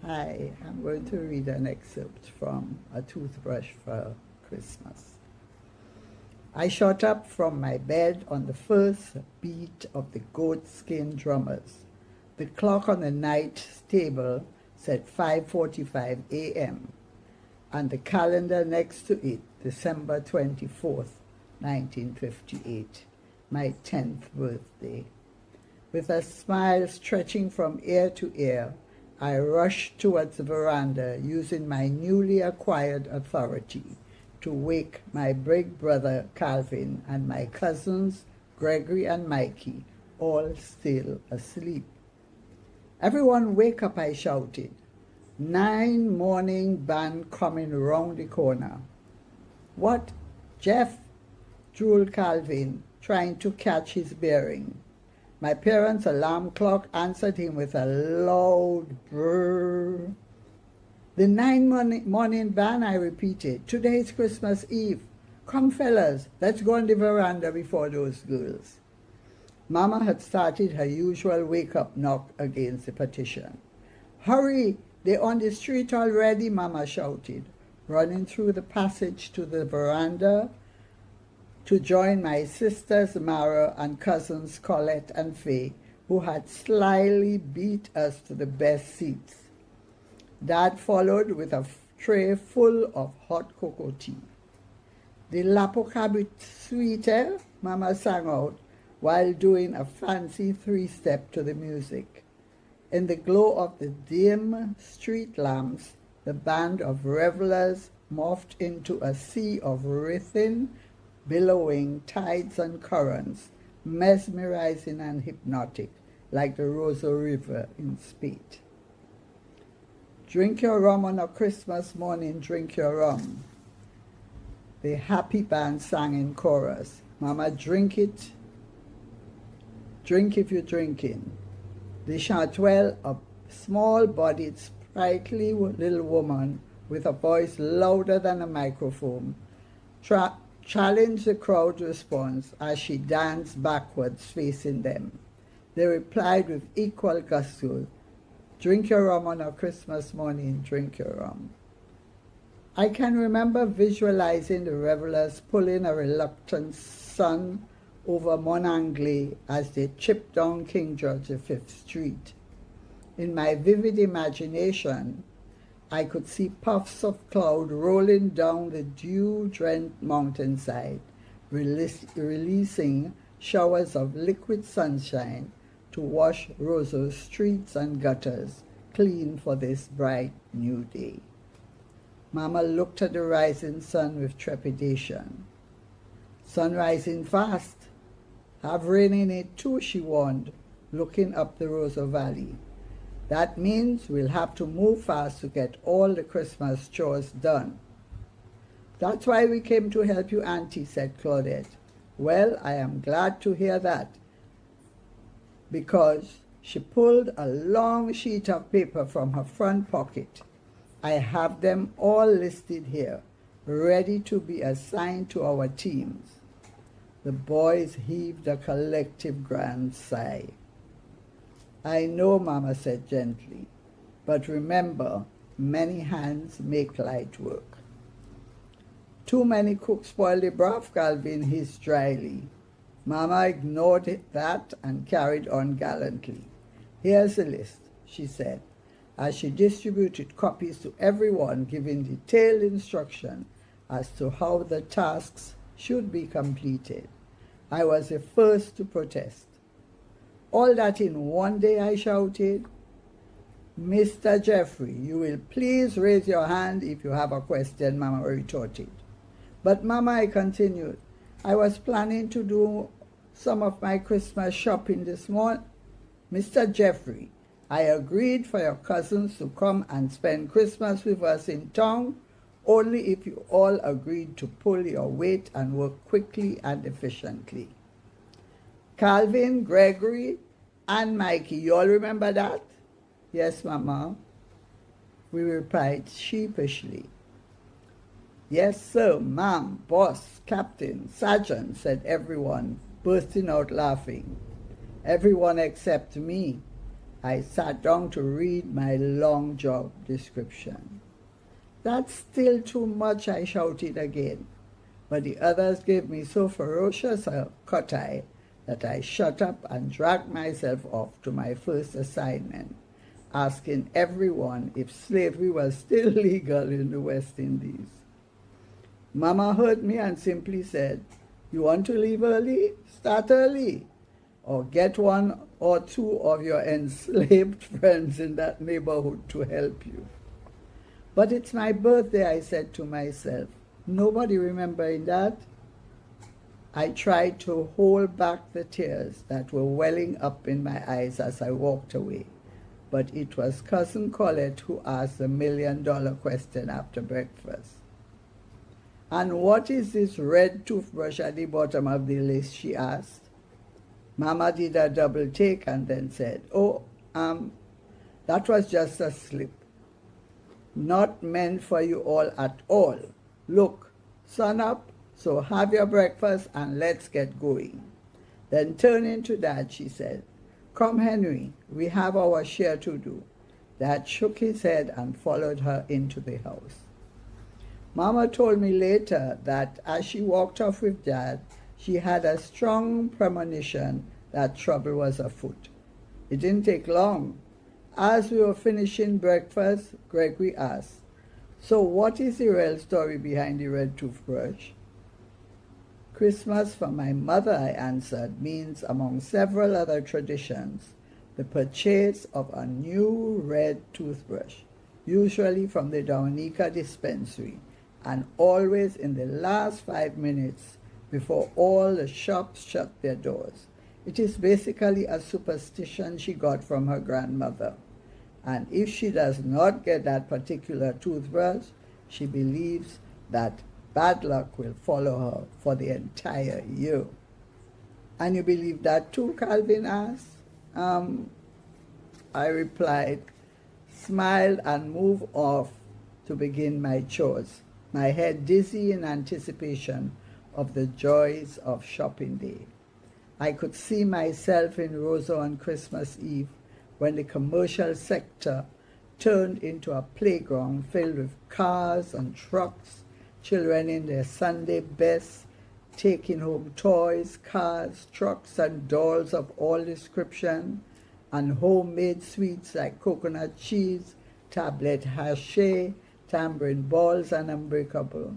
Hi, I'm going to read an excerpt from A Toothbrush for Christmas. I shot up from my bed on the first beat of the goatskin drummers. The clock on the night table said 5:45 a.m. and the calendar next to it, December 24th, 1958, my 10th birthday. With a smile stretching from ear to ear, I rushed towards the veranda using my newly acquired authority to wake my big brother Calvin and my cousins Gregory and Mikey, all still asleep. "Everyone wake up," I shouted. 9 morning band coming round the corner. "What, Jeff?" drawled Calvin, trying to catch his bearing. My parents' alarm clock answered him with a loud brrr. "The 9 morning band," I repeated. "Today is Christmas Eve. Come, fellas, let's go on the veranda before those girls." Mama had started her usual wake-up knock against the partition. "Hurry, they're on the street already," Mama shouted, running through the passage to the veranda to join my sisters Mara and cousins Colette and Faye, who had slyly beat us to the best seats. Dad followed with a tray full of hot cocoa tea. "The Lapocabi sweeter," Mama sang out while doing a fancy three-step to the music. In the glow of the dim street lamps, the band of revelers morphed into a sea of writhing, billowing tides and currents, mesmerizing and hypnotic, like the Roseau River in Spate. "Drink your rum on a Christmas morning, drink your rum," the happy band sang in chorus. "Mama, drink it. Drink if you're drinking." The Chantwell, a small-bodied, sprightly little woman with a voice louder than a microphone, challenged the crowd's response as she danced backwards facing them. They replied with equal gusto, "Drink your rum on a Christmas morning, drink your rum." I can remember visualizing the revelers pulling a reluctant son over Monanglais as they chipped down King George V Street. In my vivid imagination, I could see puffs of cloud rolling down the dew-drenched mountainside, releasing showers of liquid sunshine to wash Roseau's streets and gutters clean for this bright new day. Mama looked at the rising sun with trepidation. "Sun rising fast. Have rain in it too," she warned, looking up the Roseau Valley. "That means we'll have to move fast to get all the Christmas chores done." "That's why we came to help you, Auntie," said Claudette. "Well, I am glad to hear that," because she pulled a long sheet of paper from her front pocket. "I have them all listed here, ready to be assigned to our teams." The boys heaved a collective grand sigh. "I know," Mama said gently, "but remember, many hands make light work." "Too many cooks spoil the broth," Calvin hissed dryly. Mama ignored that and carried on gallantly. "Here's the list," she said, as she distributed copies to everyone, giving detailed instruction as to how the tasks should be completed. I was the first to protest. "All that in one day?" I shouted. "Mr. Jeffrey, you will please raise your hand if you have a question," Mama retorted. "But Mama," I continued, "I was planning to do some of my Christmas shopping this morning." "Mr. Jeffrey, I agreed for your cousins to come and spend Christmas with us in town only if you all agreed to pull your weight and work quickly and efficiently." "Calvin, Gregory, and Mikey, you all remember that?" "Yes, Mama," we replied sheepishly. "Yes, sir, ma'am, boss, captain, sergeant," said everyone, bursting out laughing. Everyone except me. I sat down to read my long job description. "That's still too much," I shouted again. But the others gave me so ferocious a cut-eye that I shut up and dragged myself off to my first assignment, asking everyone if slavery was still legal in the West Indies. Mama heard me and simply said, "You want to leave early? Start early. Or get one or two of your enslaved friends in that neighborhood to help you." "But it's my birthday," I said to myself. "Nobody remembering that?" I tried to hold back the tears that were welling up in my eyes as I walked away, but it was Cousin Colette who asked the million-dollar question after breakfast. "And what is this red toothbrush at the bottom of the list?" she asked. Mama did a double take and then said, That was just a slip. Not meant for you all at all. Look, sun up, so have your breakfast and let's get going." Then turning to Dad, she said, "Come, Henry, we have our share to do." Dad shook his head and followed her into the house. Mama told me later that as she walked off with Dad, she had a strong premonition that trouble was afoot. It didn't take long. As we were finishing breakfast, Gregory asked, "So what is the real story behind the red toothbrush?" "Christmas for my mother," I answered, "means, among several other traditions, the purchase of a new red toothbrush, usually from the Dominica dispensary, and always in the last 5 minutes before all the shops shut their doors. It is basically a superstition she got from her grandmother. And if she does not get that particular toothbrush, she believes that bad luck will follow her for the entire year." "And you believe that too?" Calvin asked. I replied, smiled, and moved off to begin my chores, my head dizzy in anticipation of the joys of shopping day. I could see myself in Roseau on Christmas Eve when the commercial sector turned into a playground filled with cars and trucks, children in their Sunday best, taking home toys, cars, trucks, and dolls of all description, and homemade sweets like coconut cheese, tablet hache, tambourine balls, and unbreakable.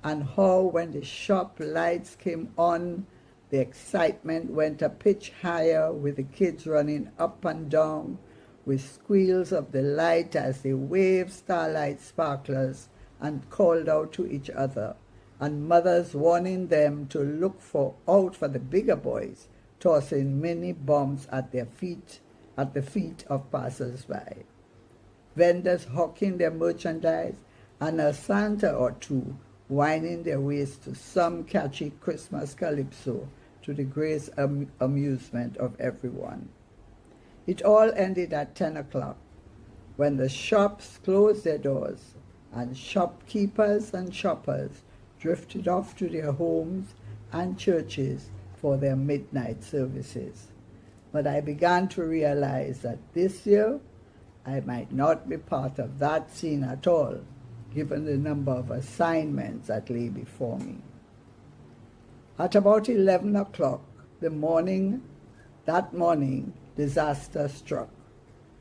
And how, when the shop lights came on, the excitement went a pitch higher, with the kids running up and down with squeals of delight as they waved starlight sparklers and called out to each other, and mothers warning them to look out for the bigger boys, tossing mini bombs at the feet of passers-by. Vendors hawking their merchandise, and a Santa or two winding their ways to some catchy Christmas calypso, to the great amusement of everyone. It all ended at 10 o'clock, when the shops closed their doors, and shopkeepers and shoppers drifted off to their homes and churches for their midnight services. But I began to realize that this year I might not be part of that scene at all, given the number of assignments that lay before me. At about 11 o'clock that morning, disaster struck.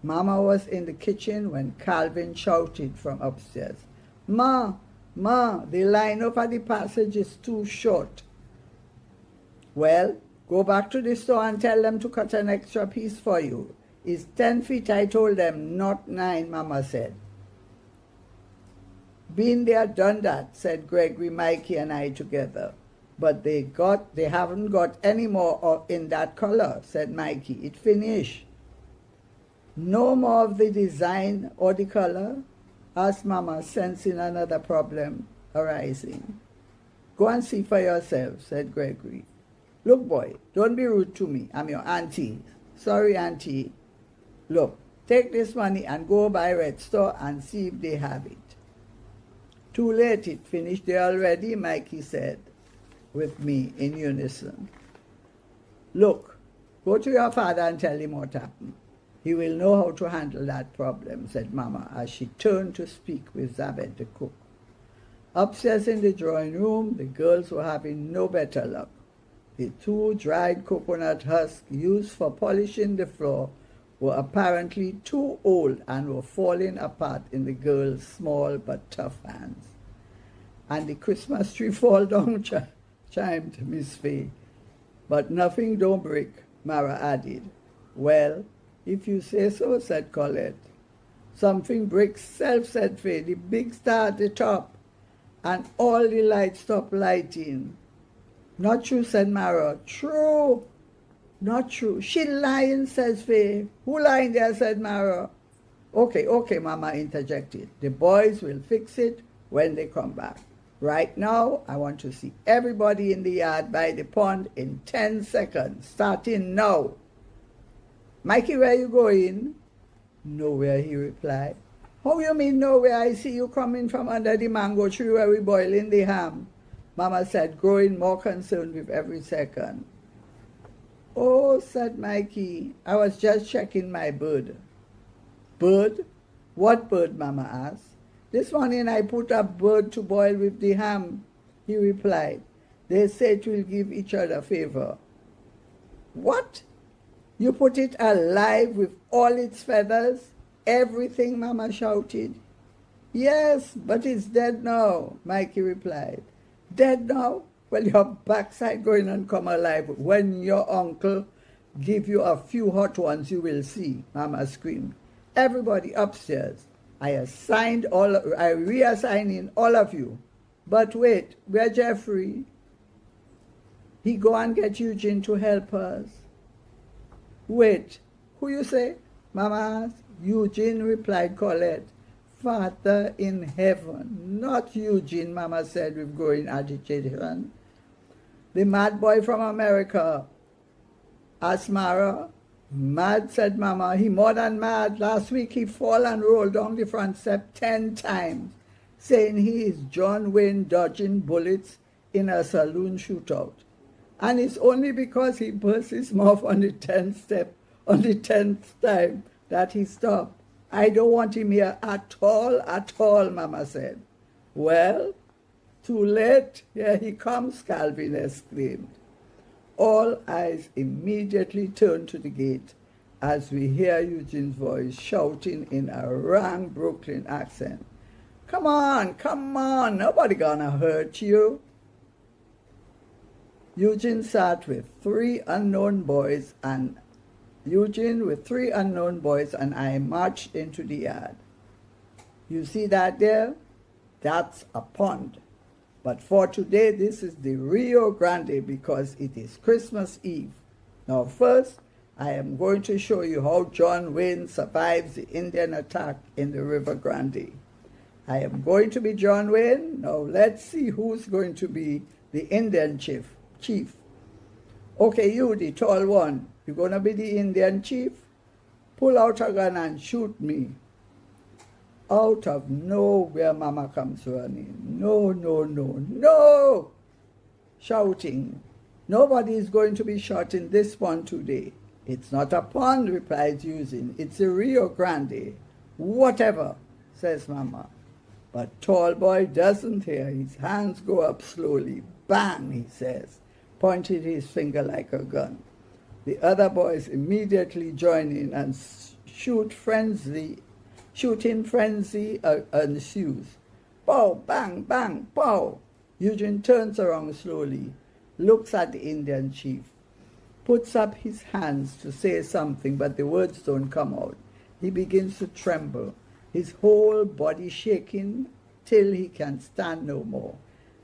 Mama was in the kitchen when Calvin shouted from upstairs, Ma, the line up at the passage is too short." "Well, go back to the store and tell them to cut an extra piece for you. It's 10 feet, I told them, not 9, Mama said." "Been there, done that," said Gregory, Mikey, and I together. "But they haven't got any more in that color," said Mikey. "It finished." "No more of the design or the color?" asked Mama, sensing another problem arising. "Go and see for yourself," said Gregory. "Look, boy, don't be rude to me. I'm your auntie." "Sorry, auntie." "Look, take this money and go by Red Store and see if they have it." "Too late, it finished there already," Mikey said with me in unison. "Look, go to your father and tell him what happened. He will know how to handle that problem, said Mama, as she turned to speak with Zabed the cook. Upstairs in the drawing room, the girls were having no better luck. The 2 dried coconut husks used for polishing the floor were apparently too old and were falling apart in the girls' small but tough hands. And the Christmas tree fall down, chimed Miss Fay. But nothing don't break, Mara added. Well, if you say so, said Colette. Something breaks self, said Fay. The big star at the top. And all the lights stop lighting. Not true, said Mara. True. Not true. She lying, says Fay. Who lying there, said Mara. Okay, Mama interjected. The boys will fix it when they come back. Right now, I want to see everybody in the yard by the pond in 10 seconds, starting now. Mikey, where you going? Nowhere, he replied. How you mean nowhere? I see you coming from under the mango tree where we boiling the ham, Mama said, growing more concerned with every second. Oh, said Mikey, I was just checking my bird. Bird? What bird, Mama asked. This morning I put a bird to boil with the ham, he replied. They say it will give each other favor. What? You put it alive with all its feathers? Everything, Mama shouted. Yes, but it's dead now, Mikey replied. Dead now? Well, your backside going and come alive. When your uncle give you a few hot ones, you will see, Mama screamed. Everybody upstairs. I reassigning all of you. But wait, where Jeffrey? He go and get Eugene to help us. Wait, who you say? Mama asked. Eugene, replied Colette. Father in heaven, not Eugene, Mama said with growing agitation. The mad boy from America, asked Mara. Mad, said Mama. He more than mad. Last week he fall and rolled down the front step 10 times, saying he is John Wayne dodging bullets in a saloon shootout. And it's only because he burst his mouth on the 10th step, on the 10th time, that he stopped. I don't want him here at all, Mama said. Well, too late. Here he comes, Calvin exclaimed. All eyes immediately turned to the gate as we hear Eugene's voice shouting in a wrang Brooklyn accent. Come on, nobody gonna hurt you. Eugene with 3 unknown boys and I marched into the yard. You see that there? That's a pond. But for today, this is the Rio Grande because it is Christmas Eve. Now first, I am going to show you how John Wayne survives the Indian attack in the River Grande. I am going to be John Wayne. Now let's see who's going to be the Indian chief. Okay, you, the tall one, you're going to be the Indian chief? Pull out a gun and shoot me. Out of nowhere, Mama comes running. No! Shouting. Nobody is going to be shot in this pond today. It's not a pond, replies Eugene. It's a Rio Grande. Whatever, says Mama. But tall boy doesn't hear. His hands go up slowly. Bang, he says, pointing his finger like a gun. The other boys immediately join in and shooting frenzy ensues. Pow, bang, bang, pow. Eugene turns around slowly, looks at the Indian chief, puts up his hands to say something, but the words don't come out. He begins to tremble, his whole body shaking till he can stand no more.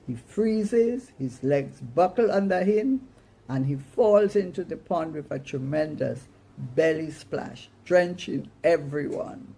He freezes, his legs buckle under him, and he falls into the pond with a tremendous belly splash, drenching everyone.